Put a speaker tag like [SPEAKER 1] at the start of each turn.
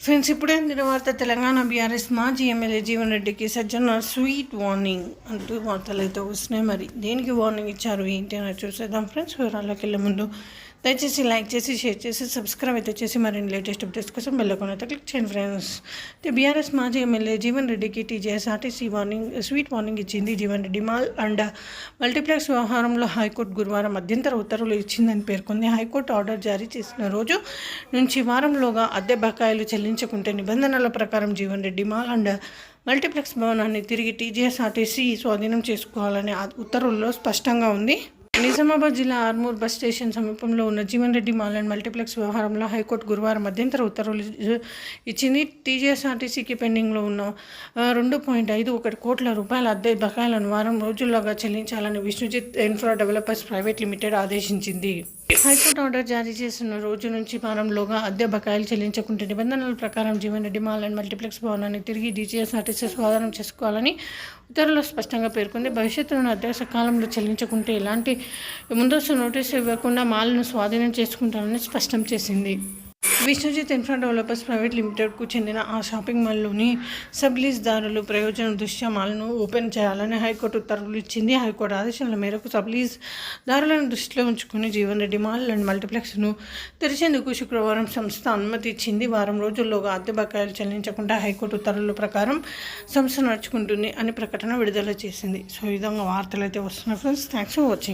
[SPEAKER 1] Friends, ఇప్పుడే అందిన వార్త. తెలంగాణ బీఆర్ఎస్ మాజీ ఎమ్మెల్యే జీవన్ రెడ్డికి సజ్జన స్వీట్ వార్నింగ్ అంటూ వార్తలు అయితే వస్తున్నాయి. మరి దేనికి వార్నింగ్ ఇచ్చారు ఏంటి అని చూసేద్దాం ఫ్రెండ్స్. వివరాల్లోకి వెళ్ళే ముందు దయచేసి లైక్ చేసి, షేర్ చేసి, సబ్స్క్రైబ్ అయితే చేసి మరిన్ని లేటెస్ట్ అప్డేట్స్ కోసం బెల్ ఐకాన్ అయితే క్లిక్ చేయండి ఫ్రెండ్స్. బీఆర్ఎస్ మాజీ ఎమ్మెల్యే జీవన్ రెడ్డికి టీజీఎస్ఆర్టీసీ స్వీట్ వార్నింగ్ ఇచ్చింది. Jeevan Reddy mall and multiplex వ్యవహారంలో హైకోర్టు గురువారం మధ్యంతర ఉత్తర్వులు ఇచ్చిందని పేర్కొంది. హైకోర్టు ఆర్డర్ జారీ చేసిన రోజు నుంచి వారంలోగా అద్దె బకాయిలు చెల్లించకుంటే నిబంధనల ప్రకారం Jeevan Reddy mall and multiplex భవనాన్ని తిరిగి టీజీఎస్ఆర్టీసీ స్వాధీనం చేసుకోవాలని ఉత్తర్వుల్లో స్పష్టంగా ఉంది. నిజామాబాద్ జిల్లా ఆర్మూర్ బస్ స్టేషన్ సమీపంలో ఉన్న Jeevan Reddy mall and multiplex వ్యవహారంలో హైకోర్టు గురువారం మధ్యంతర ఉత్తర్వులు ఇచ్చింది. టీజీఎస్ఆర్టీసీకి పెండింగ్లో ఉన్న 2.51 కోట్ల రూపాయల అద్దె బకాయిలను వారం రోజుల్లోగా చెల్లించాలని Vishnujith infra developers private limited ఆదేశించింది. హైకోర్టు ఆర్డర్ జారీ చేసిన రోజు నుంచి వారంలోగా అద్దె బకాయిలు చెల్లించకుంటే నిబంధనల ప్రకారం Jeevan Reddy mall and multiplex భవనాన్ని తిరిగి టీజీఎస్ఆర్టీసీ స్వాధీనం చేసుకోవాలని ఉత్తర్వుల్లో స్పష్టంగా పేర్కొంది. భవిష్యత్తులో అద్దె సకాలంలో చెల్లించకుంటే ఎలాంటి ముందస్తు నోటీసు ఇవ్వకుండా మాల్ను స్వాధీనం చేసుకుంటామని స్పష్టం చేసింది. విష్ణుజిత్ ఇన్ఫ్రా డెవలపర్స్ ప్రైవేట్ లిమిటెడ్కు చెందిన ఆ షాపింగ్ మాల్లోని సబ్ లీజ్దారులు ప్రయోజనం దృష్ట్యా మాల్ను ఓపెన్ చేయాలని హైకోర్టు ఉత్తర్వులు ఇచ్చింది. హైకోర్టు ఆదేశాల మేరకు సబ్ లీజ్దారులను దృష్టిలో ఉంచుకుని జీవన్ రెడ్డి మాల్ అండ్ మల్టీప్లెక్స్ను తెరిచేందుకు శుక్రవారం సంస్థ అనుమతి ఇచ్చింది. వారం రోజుల్లోగా అద్దె బకాయిలు చెల్లించకుండా హైకోర్టు ఉత్తర్వుల ప్రకారం సంస్థ నడుచుకుంటుంది అని ప్రకటన విడుదల చేసింది. సో ఈ విధంగా వార్తలు అయితే వస్తున్నాయి ఫ్రెండ్స్. Thanks for watching.